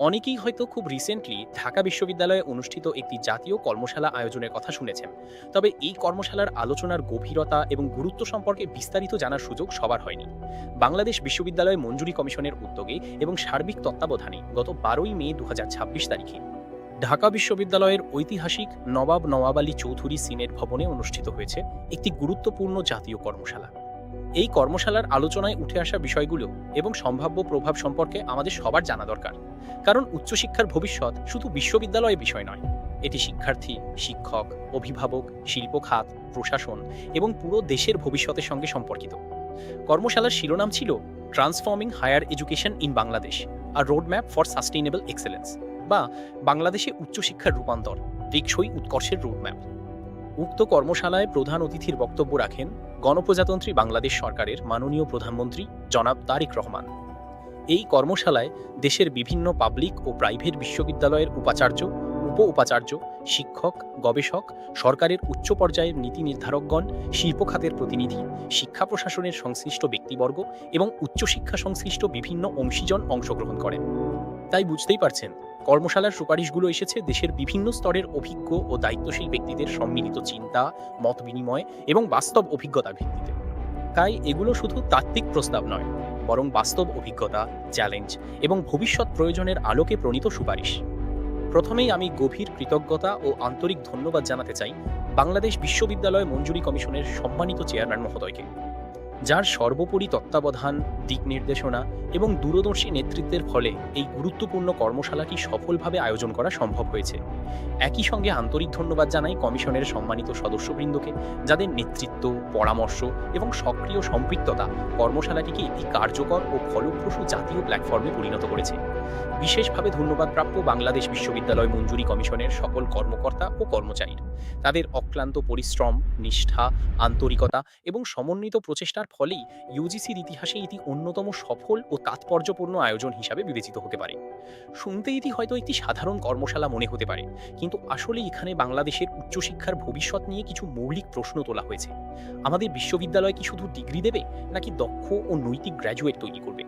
অনেকেই হয়তো খুব রিসেন্টলি ঢাকা বিশ্ববিদ্যালয়ে অনুষ্ঠিত একটি জাতীয় কর্মশালা আয়োজনের কথা শুনেছেন। তবে এই কর্মশালার আলোচনার গভীরতা এবং গুরুত্ব সম্পর্কে বিস্তারিত জানার সুযোগ সবার হয়নি। বাংলাদেশ বিশ্ববিদ্যালয় মঞ্জুরি কমিশনের উদ্যোগে এবং সার্বিক তত্ত্বাবধানে গত 12ই মে 2026 তারিখে ঢাকা বিশ্ববিদ্যালয়ের ঐতিহাসিক নবাব নওয়াব আলী চৌধুরী সিনেট ভবনে অনুষ্ঠিত হয়েছে একটি গুরুত্বপূর্ণ জাতীয় কর্মশালা। এই কর্মশালার আলোচনায় উঠে আসা বিষয়গুলো এবং সম্ভাব্য প্রভাব সম্পর্কে আমাদের সবার জানা দরকার। কারণ উচ্চশিক্ষার ভবিষ্যৎ শুধু বিশ্ববিদ্যালয়ের বিষয় নয়, এটি শিক্ষার্থী, শিক্ষক, অভিভাবক, শিল্প খাত, প্রশাসন এবং পুরো দেশের ভবিষ্যতের সঙ্গে সম্পর্কিত। কর্মশালার শিরোনাম ছিল transforming higher education in Bangladesh, a roadmap for sustainable excellence, বা বাংলাদেশে উচ্চশিক্ষার রূপান্তর, টেকসই উৎকর্ষের রোডম্যাপ। উক্ত কর্মশালায় প্রধান অতিথির বক্তব্য রাখেন গণপ্রজাতন্ত্রী বাংলাদেশ সরকারের মাননীয় প্রধানমন্ত্রী জনাব তারেক রহমান। এই কর্মশালায় দেশের বিভিন্ন পাবলিক ও প্রাইভেট বিশ্ববিদ্যালয়ের উপাচার্য, উপ উপাচার্য, শিক্ষক, গবেষক, সরকারের উচ্চ পর্যায়ের নীতি নির্ধারকগণ, শিল্প খাতের প্রতিনিধি, শিক্ষা প্রশাসনের সংশ্লিষ্ট ব্যক্তিবর্গ এবং উচ্চশিক্ষা সংশ্লিষ্ট বিভিন্ন অংশীজন অংশগ্রহণ করেন। তাই বুঝতেই পারছেন, কর্মশালার সুপারিশগুলো এসেছে দেশের বিভিন্ন স্তরের অভিজ্ঞ ও দায়িত্বশীল ব্যক্তিদের সম্মিলিত চিন্তা, মত বিনিময় এবং বাস্তব অভিজ্ঞতার ভিত্তিতে। তাই এগুলো শুধু তাত্ত্বিক প্রস্তাব নয়, বরং বাস্তব অভিজ্ঞতা, চ্যালেঞ্জ এবং ভবিষ্যৎ প্রয়োজনের আলোকে প্রণীত সুপারিশ। প্রথমেই আমি গভীর কৃতজ্ঞতা ও আন্তরিক ধন্যবাদ জানাতে চাই বাংলাদেশ বিশ্ববিদ্যালয় মঞ্জুরি কমিশনের সম্মানিত চেয়ারম্যান মহোদয়কে, যার সর্বোপরি তত্ত্বাবধান, দিক নির্দেশনা এবং দূরদর্শী নেতৃত্বের ফলে এই গুরুত্বপূর্ণ কর্মশালাটি সফলভাবে আয়োজন করা সম্ভব হয়েছে। একই সঙ্গে আন্তরিক ধন্যবাদ জানাই কমিশনের সম্মানিত সদস্যবৃন্দকে, যাদের নেতৃত্ব, পরামর্শ এবং সক্রিয় সম্পৃক্ততা কর্মশালাটিকে একটি কার্যকর ও ফলপ্রসূ জাতীয় প্ল্যাটফর্মে পরিণত করেছে। বিশেষভাবে ধন্যবাদপ্রাপ্য বাংলাদেশ বিশ্ববিদ্যালয় মঞ্জুরি কমিশনের সকল কর্মকর্তা ও কর্মচারীর। তাদের অক্লান্ত পরিশ্রম, নিষ্ঠা, আন্তরিকতা এবং সমন্বিত প্রচেষ্টার ফলেই ইউজিসির ইতিহাসে এটি অন্যতম সফল ও তাৎপর্যপূর্ণ আয়োজন হিসাবে বিবেচিত হতে পারে। শুনতে এটি হয়তো একটি সাধারণ কর্মশালা মনে হতে পারে, কিন্তু আসলে এখানে বাংলাদেশের উচ্চশিক্ষার ভবিষ্যৎ নিয়ে কিছু মৌলিক প্রশ্ন তোলা হয়েছে। আমাদের বিশ্ববিদ্যালয় কি শুধু ডিগ্রি দেবে, নাকি দক্ষ ও নৈতিক গ্র্যাজুয়েট তৈরি করবে?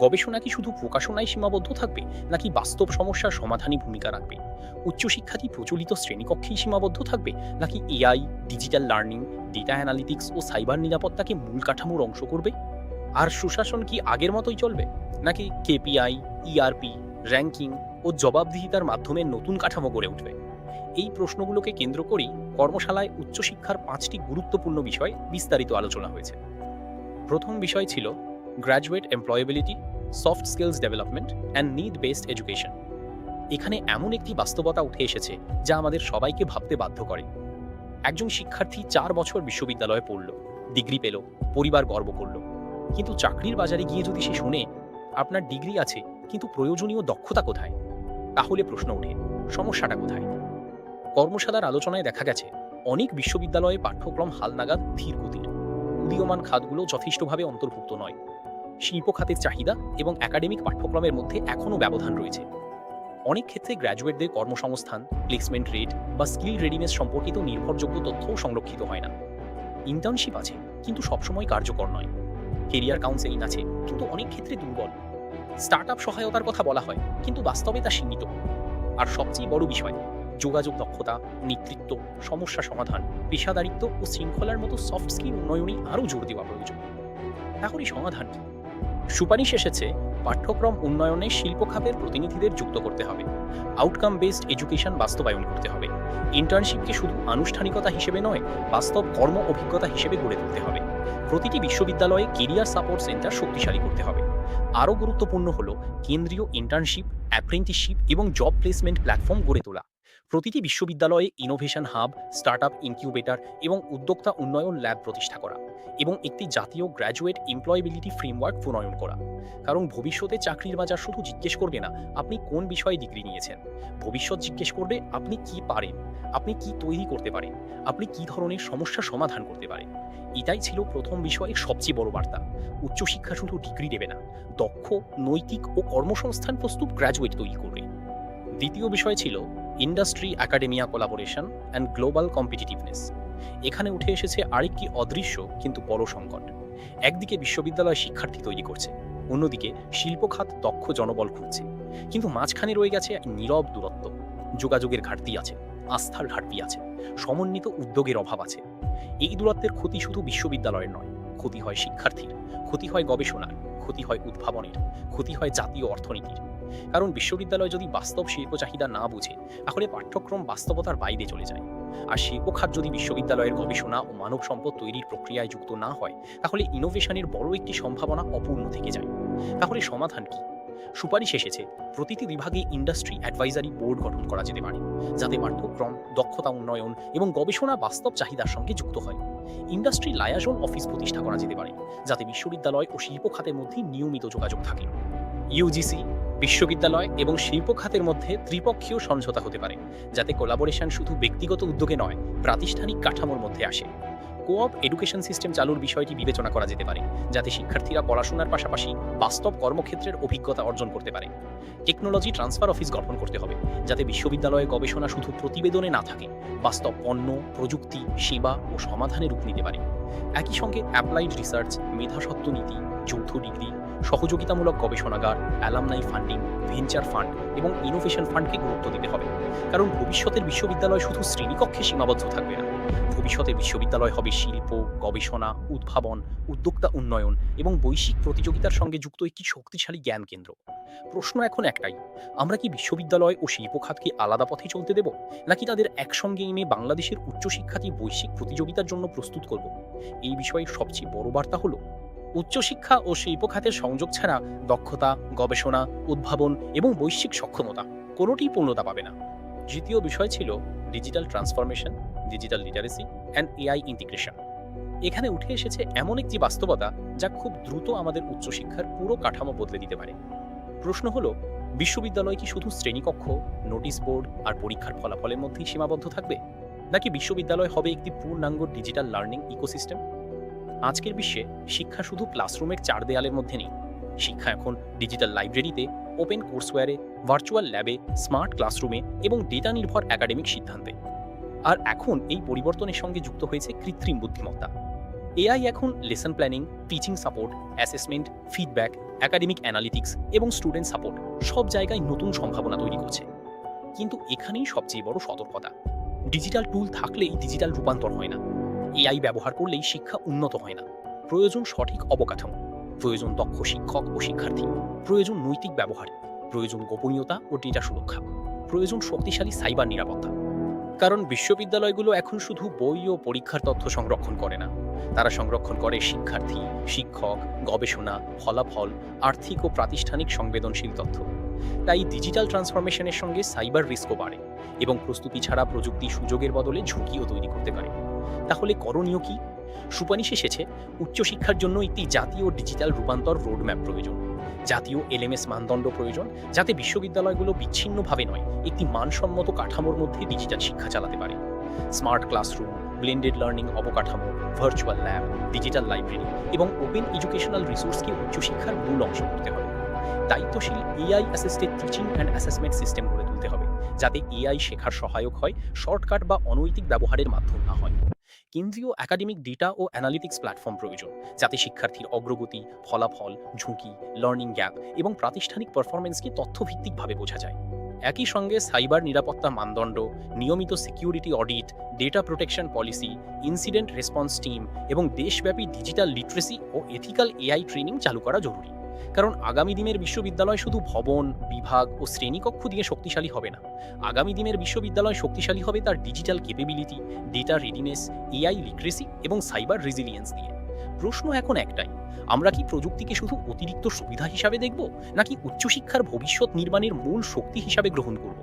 গবেষণা কি শুধু প্রকাশনায় সীমাবদ্ধ থাকবে, নাকি বাস্তব সমস্যার সমাধানী ভূমিকা রাখবে? উচ্চশিক্ষা কি প্রচলিত শ্রেণীকক্ষেই সীমাবদ্ধ থাকবে, নাকি AI, digital learning, data analytics ও সাইবার নিরাপত্তাকে মূল কাঠামোর অংশ করবে? আর সুশাসন কি আগের মতোই চলবে, নাকি কেপিআই, ইআরপি, র্যাঙ্কিং ও জবাবদিহিতার মাধ্যমে নতুন কাঠামো গড়ে উঠবে? এই প্রশ্নগুলোকে কেন্দ্র করেই কর্মশালায় উচ্চশিক্ষার 5টি গুরুত্বপূর্ণ বিষয় বিস্তারিত আলোচনা হয়েছে। প্রথম বিষয় ছিল graduate employability, soft skills development and need based education. এখানে এমন একটি বাস্তবতা উঠে এসেছে যা আমাদের সবাইকে ভাবতে বাধ্য করে। একজন শিক্ষার্থী 4 বছর বিশ্ববিদ্যালয়ে পড়ল, ডিগ্রি পেল, পরিবার গর্ব করল, কিন্তু চাকরির বাজারে গিয়ে যদি সে শুনে আপনার ডিগ্রি আছে কিন্তু প্রয়োজনীয় দক্ষতা কোথায়, তাহলে প্রশ্ন ওঠে সমস্যাটা কোথায়? কর্মশালার আলোচনায় দেখা গেছে অনেক বিশ্ববিদ্যালয়ে পাঠ্যক্রম হালনাগাদ, ধীর গতির, উদীয়মান খাতগুলো যথেষ্টভাবে অন্তর্ভুক্ত নয়। শিল্প খাতের চাহিদা এবং একাডেমিক পাঠ্যক্রমের মধ্যে এখনও ব্যবধান রয়েছে। অনেক ক্ষেত্রে গ্র্যাজুয়েটদের কর্মসংস্থান, প্লেসমেন্ট রেট বা স্কিল রেডিনেস সম্পর্কিত নির্ভরযোগ্য তথ্যও সংরক্ষিত হয় না। ইন্টার্নশিপ আছে কিন্তু সবসময় কার্যকর নয়। কেরিয়ার কাউন্সেলিং আছে কিন্তু অনেক ক্ষেত্রে দুর্বল। স্টার্টআপ সহায়তার কথা বলা হয় কিন্তু বাস্তবে তা সীমিত। আর সবচেয়ে বড় বিষয়, যোগাযোগ দক্ষতা, নেতৃত্ব, সমস্যা সমাধান, পেশাদারিত্ব ও শৃঙ্খলার মতো সফট স্কিল উন্নয়নে আরও জোর দেওয়া প্রয়োজন। তাহলে সমাধান কি? সুপারিশ এসেছে পাঠ্যক্রম উন্নয়নে শিল্প খাতের প্রতিনিধিদের যুক্ত করতে হবে, আউটকাম বেসড এডুকেশন বাস্তবায়ন করতে হবে, ইন্টার্নশিপকে শুধু আনুষ্ঠানিকতা হিসেবে নয়, বাস্তব কর্ম অভিজ্ঞতা হিসেবে গড়ে তুলতে হবে। প্রতিটি বিশ্ববিদ্যালয়ে কেরিয়ার সাপোর্ট সেন্টার শক্তিশালী করতে হবে। আরও গুরুত্বপূর্ণ হল কেন্দ্রীয় ইন্টার্নশিপ, অ্যাপ্রেন্টিসশিপ এবং জব প্লেসমেন্ট প্ল্যাটফর্ম গড়ে তোলা। প্রতিটি বিশ্ববিদ্যালয়ে ইনোভেশন হাব, স্টার্টআপ ইনকিউবেটর এবং উদ্যোক্তা উন্নয়ন ল্যাব প্রতিষ্ঠা করা, এবং একটি জাতীয় গ্র্যাজুয়েট এমপ্লয়েবিলিটি ফ্রেমওয়ার্ক প্রণয়ন করা। কারণ ভবিষ্যতে চাকরির বাজার শুধু জিজ্ঞেস করবে না আপনি কোন বিষয়ে ডিগ্রি নিয়েছেন, ভবিষ্যৎ জিজ্ঞেস করবে আপনি কি পারেন, আপনি কি তৈরি করতে পারেন, আপনি কি ধরনের সমস্যা সমাধান করতে পারেন। এটাই ছিল প্রথম বিষয়ের সবচেয়ে বড় বার্তা। উচ্চশিক্ষা শুধু ডিগ্রি দেবে না, দক্ষ, নৈতিক ও কর্মসংস্থান প্রস্তুত গ্র্যাজুয়েট তৈরি করবে। দ্বিতীয় বিষয় ছিল industry academia collaboration and global competitiveness. এখানে উঠে এসেছে আরেকটি অদৃশ্য কিন্তু বড় সংকট। একদিকে বিশ্ববিদ্যালয় শিক্ষার্থী তৈরি করছে, অন্যদিকে শিল্প খাত দক্ষ জনবল খুঁজছে। কিন্তু মাঝখানে রয়ে গেছে এক নীরব দূরত্ব। যোগাযোগের ঘাটতি আছে, আস্থার ঘাটতি আছে, সমন্বিত উদ্যোগের অভাব আছে। এই দূরত্বের ক্ষতি শুধু বিশ্ববিদ্যালয়ের নয়, ক্ষতি হয় শিক্ষার্থীর, ক্ষতি হয় গবেষণার, ক্ষতি হয় উদ্ভাবনের, ক্ষতি হয় জাতীয় অর্থনীতির। কারণ বিশ্ববিদ্যালয় যদি বাস্তব শিল্প চাহিদা না বুঝে, তাহলে পাঠ্যক্রম বাস্তবতার বাইরে চলে যায়। আর শিল্প খাত যদি বিশ্ববিদ্যালয়ের গবেষণা ও মানব সম্পদ তৈরির প্রক্রিয়ায় যুক্ত না হয়, তাহলে ইনোভেশনের বড় একটি সম্ভাবনা অপূর্ণ থেকে যায়। তাহলে সমাধান কি? সুপারিশ এসেছে প্রতিটি বিভাগে ইন্ডাস্ট্রি অ্যাডভাইজারি বোর্ড গঠন করা যেতে পারে, যাতে পাঠ্যক্রম, দক্ষতা উন্নয়ন এবং গবেষণা বাস্তব চাহিদার সঙ্গে যুক্ত হয়। ইন্ডাস্ট্রি লায়াজন অফিস প্রতিষ্ঠা করা যেতে পারে, যাতে বিশ্ববিদ্যালয় ও শিল্প খাতের মধ্যে নিয়মিত যোগাযোগ থাকে। ইউজিসি, বিশ্ববিদ্যালয় এবং শিল্প খাতের মধ্যে ত্রিপক্ষীয় সমঝোতা হতে পারে, যাতে কোলাবোরেশন শুধু ব্যক্তিগত উদ্যোগে নয়, প্রাতিষ্ঠানিক কাঠামোর মধ্যে আসে। কোঅপ এডুকেশন সিস্টেম চালুর বিষয়টি বিবেচনা করা যেতে পারে, যাতে শিক্ষার্থীরা পড়াশোনার পাশাপাশি বাস্তব কর্মক্ষেত্রের অভিজ্ঞতা অর্জন করতে পারে। টেকনোলজি ট্রান্সফার অফিস গঠন করতে হবে, যাতে বিশ্ববিদ্যালয়ে গবেষণা শুধু প্রতিবেদনে না থাকে, বাস্তব পণ্য, প্রযুক্তি, সেবা ও সমাধানে রূপ নিতে পারে। একই সঙ্গে অ্যাপ্লাইড রিসার্চ, মেধাস্বত্ব নীতি, যৌথ ডিগ্রি, সহযোগিতামূলক গবেষণাগার, অ্যালামনাই ফান্ডিং, ভেঞ্চার ফান্ড এবং ইনোভেশন ফান্ডকে গুরুত্ব দিতে হবে। কারণ ভবিষ্যতের বিশ্ববিদ্যালয় শুধু শ্রেণীকক্ষে সীমাবদ্ধ থাকবে না। ভবিষ্যতে বিশ্ববিদ্যালয় হবে শিল্প, গবেষণা, উদ্ভাবন, উদ্যোক্তা উন্নয়ন এবং বৈশ্বিক প্রতিযোগিতার সঙ্গে যুক্ত একটি শক্তিশালী জ্ঞান কেন্দ্র। প্রশ্ন এখন একটাই, আমরা কি বিশ্ববিদ্যালয় ও শিল্প খাতকে আলাদা পথে চলতে দেব, নাকি তাদের একসঙ্গে এনে বাংলাদেশের উচ্চশিক্ষাকে বৈশ্বিক প্রতিযোগিতার জন্য প্রস্তুত করব? এই বিষয়ে সবচেয়ে বড় বার্তা হলো, উচ্চশিক্ষা ও শিল্প খাতের সংযোগ ছাড়া দক্ষতা, গবেষণা, উদ্ভাবন এবং বৈশ্বিক সক্ষমতা কোনোটিই পূর্ণতা পাবে না। দ্বিতীয় বিষয় ছিল digital transformation, digital literacy and AI integration. এখানে উঠে এসেছে এমন একটি বাস্তবতা যা খুব দ্রুত আমাদের উচ্চশিক্ষার পুরো কাঠামো বদলে দিতে পারে। প্রশ্ন হলো, বিশ্ববিদ্যালয় কি শুধু শ্রেণীকক্ষ, নোটিশ বোর্ড আর পরীক্ষার ফলাফলের মধ্যেই সীমাবদ্ধ থাকবে, নাকি বিশ্ববিদ্যালয় হবে একটি পূর্ণাঙ্গ ডিজিটাল লার্নিং ইকোসিস্টেম? আজকের বিশ্বে শিক্ষা শুধু ক্লাসরুমের চার দেয়ালের মধ্যে নেই। শিক্ষা এখন ডিজিটাল লাইব্রেরিতে, ওপেন কোর্সওয়্যারে, ভার্চুয়াল ল্যাবে, স্মার্ট ক্লাসরুমে এবং ডেটা নির্ভর একাডেমিক সিদ্ধান্তে। আর এখন এই পরিবর্তনের সঙ্গে যুক্ত হয়েছে কৃত্রিম বুদ্ধিমত্তা। এআই এখন lesson planning, teaching support, assessment, feedback, academic analytics এবং স্টুডেন্ট সাপোর্ট সব জায়গায় নতুন সম্ভাবনা তৈরি করছে। কিন্তু এখানেই সবচেয়ে বড় সতর্কতা, ডিজিটাল টুল থাকলেই ডিজিটাল রূপান্তর হয় না। এআই ব্যবহার করলেই শিক্ষা উন্নত হয় না। প্রয়োজন সঠিক অবকাঠামো, প্রয়োজন দক্ষ শিক্ষক ও শিক্ষার্থী, প্রয়োজন নৈতিক ব্যবহার, প্রয়োজন গোপনীয়তা ও ডেটা সুরক্ষা, প্রয়োজন শক্তিশালী সাইবার নিরাপত্তা। কারণ বিশ্ববিদ্যালয়গুলো এখন শুধু বই ও পরীক্ষার তথ্য সংরক্ষণ করে না, তারা সংরক্ষণ করে শিক্ষার্থী, শিক্ষক, গবেষণা, ফলাফল, আর্থিক ও প্রাতিষ্ঠানিক সংবেদনশীল তথ্য। তাই ডিজিটাল ট্রান্সফরমেশনের সঙ্গে সাইবার রিস্কও বাড়ে এবং প্রস্তুতি ছাড়া প্রযুক্তি সুযোগের বদলে ঝুঁকিও তৈরি করতে পারে। তাহলে করণীয় কি? সুপারিশ এসেছে উচ্চশিক্ষার জন্য একটি জাতীয় ডিজিটাল রূপান্তর রোডম্যাপ প্রয়োজন। জাতীয় এলএমএস মানদণ্ড প্রয়োজন, যাতে বিশ্ববিদ্যালয়গুলো বিচ্ছিন্নভাবে নয়, একটি মানসম্মত কাঠামোর মধ্যে ডিজিটাল শিক্ষা চালাতে পারে। স্মার্ট ক্লাসরুম, ব্লেন্ডেড লার্নিং অবকাঠামো, ভার্চুয়াল ল্যাব, ডিজিটাল লাইব্রেরি এবং ওপেন এডুকেশনাল রিসোর্সকে উচ্চশিক্ষার মূল অংশ করতে হবে। দায়িত্বশীল AI assisted teaching and assessment system গড়ে তুলতে হবে, যাতে এআই শেখার সহায়ক হয়, শর্টকাট বা অনৈতিক ব্যবহারের মাধ্যম না হয়। কেন্দ্রীয় একাডেমিক ডেটা ও অ্যানালিটিক্স প্ল্যাটফর্ম প্রয়োজন, যাতে শিক্ষার্থীর অগ্রগতি, ফলাফল, ঝুঁকি, লার্নিং গ্যাপ এবং প্রাতিষ্ঠানিক পারফরমেন্সকে তথ্যভিত্তিকভাবে বোঝা যায়। একই সঙ্গে সাইবার নিরাপত্তা মানদণ্ড, নিয়মিত security audit, data protection policy, incident response team এবং দেশব্যাপী ডিজিটাল লিটারেসি ও এথিক্যাল এআই ট্রেনিং চালু করা জরুরি। কারণ আগামী দিনের বিশ্ববিদ্যালয় শুধু ভবন, বিভাগ ও শ্রেণীকক্ষ দিয়ে শক্তিশালী হবে না। আগামী দিনের বিশ্ববিদ্যালয় শক্তিশালী হবে তার digital capability, data readiness, AI literacy এবং সাইবার রেজিলিয়েন্স দিয়ে। প্রশ্ন এখন একটাই, আমরা কি প্রযুক্তিকে শুধু অতিরিক্ত সুবিধা হিসাবে দেখব, নাকি উচ্চশিক্ষার ভবিষ্যৎ নির্মাণের মূল শক্তি হিসাবে গ্রহণ করব?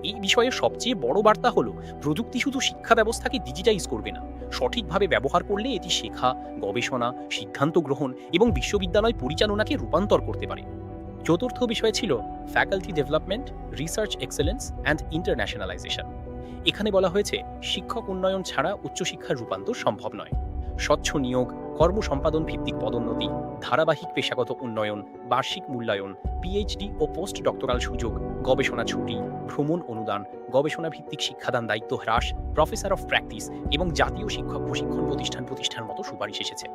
এই বিষয়ে সবচেয়ে বড় বার্তা হলো, প্রযুক্তি শুধু শিক্ষা ব্যবস্থাকে ডিজিটাইজ করবে না, সঠিকভাবে ব্যবহার করলে এটি শেখা, গবেষণা, সিদ্ধান্ত গ্রহণ এবং বিশ্ববিদ্যালয় পরিচালনাকে রূপান্তর করতে পারে। চতুর্থ বিষয় ছিল faculty development, research excellence and ইন্টারন্যাশনালাইজেশন। এখানে বলা হয়েছে শিক্ষক উন্নয়ন ছাড়া উচ্চশিক্ষার রূপান্তর সম্ভব নয়। স্বচ্ছ নিয়োগ, কর্মসম্পাদন ভিত্তিক পদোন্নতি, ধারাবাহিক পেশাগত উন্নয়ন, বার্ষিক মূল্যায়ন, পিএইচডি ও পোস্ট ডক্টরাল সুযোগ, গবেষণা ছুটি, ভ্রমণ অনুদান, গবেষণা ভিত্তিক শিক্ষাদান দায়িত্ব হ্রাস, প্রফেসর অফ প্র্যাকটিস এবং জাতীয় শিক্ষক প্রশিক্ষণ প্রতিষ্ঠান মতো সুপারিশ এসেছে।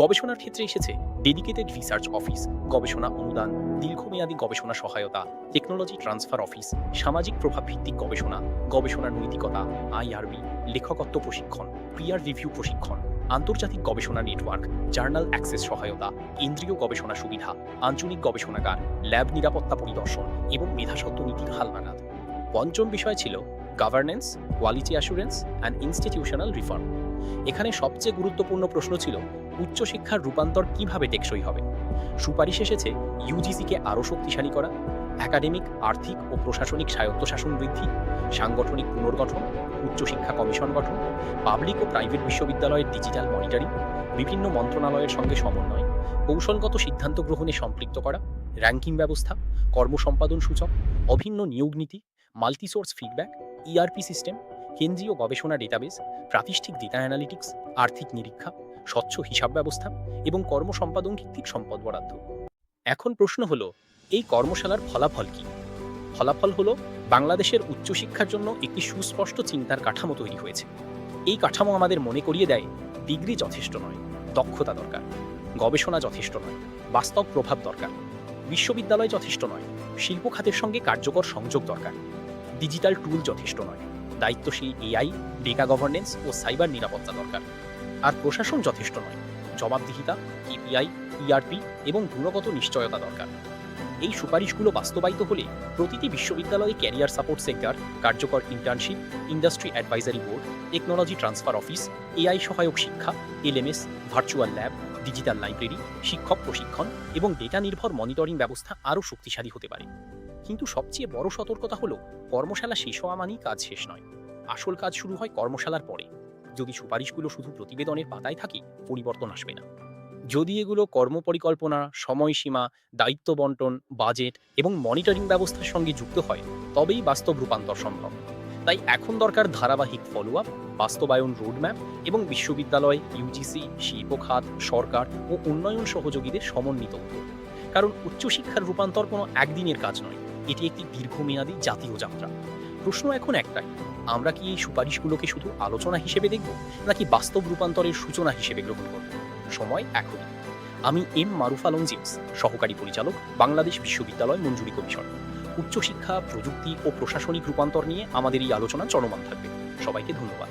গবেষণার ক্ষেত্রে এসেছে ডেডিকেটেড রিসার্চ অফিস, গবেষণা অনুদান, দীর্ঘমেয়াদী গবেষণা সহায়তা, টেকনোলজি ট্রান্সফার অফিস, সামাজিক প্রভাব ভিত্তিক গবেষণা, গবেষণার নৈতিকতা, আইআরবি, লেখকত্ব প্রশিক্ষণ, পিয়ার রিভিউ প্রশিক্ষণ, আন্তর্জাতিক গবেষণা নেটওয়ার্ক, জার্নাল অ্যাক্সেস সহায়তা, কেন্দ্রীয় গবেষণা সুবিধা, আঞ্চলিক গবেষণাগার, ল্যাব নিরাপত্তা পরিদর্শন এবং মেধাস্বত্ব নীতির হালনাগাদ। পঞ্চম বিষয় ছিল governance, quality assurance and institutional reform. এখানে সবচেয়ে গুরুত্বপূর্ণ প্রশ্ন ছিল উচ্চশিক্ষার রূপান্তর কিভাবে টেকসই হবে। সুপারিশ এসেছে ইউজিসিকে আরও শক্তিশালী করা, একাডেমিক, আর্থিক ও প্রশাসনিক স্বায়ত্তশাসন বৃদ্ধি, সাংগঠনিক পুনর্গঠন, উচ্চশিক্ষা কমিশন গঠন, পাবলিক ও প্রাইভেট বিশ্ববিদ্যালয়ের ডিজিটাল মনিটরিং, বিভিন্ন মন্ত্রণালয়ের সঙ্গে সমন্বয়, কৌশলগত সিদ্ধান্ত গ্রহণে সম্পৃক্ত করা, র্যাঙ্কিং ব্যবস্থা, কর্মসম্পাদন সূচক, অভিন্ন নিয়োগ নীতি, মাল্টিসোর্স ফিডব্যাক, ইআরপি সিস্টেম, কেন্দ্রীয় গবেষণা ডেটাবেস, প্রাতিষ্ঠিক ডেটা অ্যানালিটিক্স, আর্থিক নিরীক্ষা, স্বচ্ছ হিসাব ব্যবস্থা এবং কর্মসম্পাদন ভিত্তিক সম্পদ বরাদ্দ। এখন প্রশ্ন হলো, এই কর্মশালার ফলাফল কি? ফলাফল হলো বাংলাদেশের উচ্চশিক্ষার জন্য একটি সুস্পষ্ট চিন্তার কাঠামো তৈরি হয়েছে। এই কাঠামো আমাদের মনে করিয়ে দেয় ডিগ্রি যথেষ্ট নয়, দক্ষতা দরকার। গবেষণা যথেষ্ট নয়, বাস্তব প্রভাব দরকার। বিশ্ববিদ্যালয় যথেষ্ট নয়, শিল্প খাতের সঙ্গে কার্যকর সংযোগ দরকার। ডিজিটাল টুল যথেষ্ট নয়, দায়িত্বশীল এআই, ডেটা গভর্নেন্স ও সাইবার নিরাপত্তা দরকার। আর প্রশাসন যথেষ্ট নয়, জবাবদিহিতা, কেপিআই, ইআরপি এবং গুণগত নিশ্চয়তা দরকার। এই সুপারিশগুলো বাস্তবায়িত হলে প্রতিটি বিশ্ববিদ্যালয়ে ক্যারিয়ার সাপোর্ট সেন্টার, কার্যকর internship, industry advisory board, technology transfer office, AI সহায়ক শিক্ষা, LMS, virtual lab, digital library, শিক্ষক প্রশিক্ষণ এবং ডেটা নির্ভর মনিটরিং ব্যবস্থা আরও শক্তিশালী হতে পারে। কিন্তু সবচেয়ে বড় সতর্কতা হলো, কর্মশালা শেষ হওয়া মানেই কাজ শেষ নয়। আসল কাজ শুরু হয় কর্মশালার পরে। যদি সুপারিশগুলো শুধু প্রতিবেদনের পাতায় থাকে, পরিবর্তন আসবে না। যদি এগুলো কর্মপরিকল্পনা, সময়সীমা, দায়িত্ব বন্টন, বাজেট এবং মনিটরিং ব্যবস্থার সঙ্গে যুক্ত হয়, তবেই বাস্তব রূপান্তর সম্ভব। তাই এখন দরকার ধারাবাহিক ফলোআপ, বাস্তবায়ন রোডম্যাপ এবং বিশ্ববিদ্যালয়, ইউজিসি, শিল্প খাত, সরকার ও উন্নয়ন সহযোগীদের সমন্বিত উদ্যোগ। কারণ উচ্চশিক্ষার রূপান্তর কোনো একদিনের কাজ নয়, এটি একটি দীর্ঘমেয়াদী জাতীয় যাত্রা। প্রশ্ন এখন একটাই, আমরা কি এই সুপারিশগুলোকে শুধু আলোচনা হিসেবে দেখব, নাকি বাস্তব রূপান্তরের সূচনা হিসেবে গ্রহণ করব? সময় এখনই। আমি এম মারুফ আলম জেমস, সহকারী পরিচালক, বাংলাদেশ বিশ্ববিদ্যালয় মঞ্জুরি কমিশন। উচ্চশিক্ষা, প্রযুক্তি ও প্রশাসনিক রূপান্তর নিয়ে আমাদের এই আলোচনা চলমান থাকবে। সবাইকে ধন্যবাদ।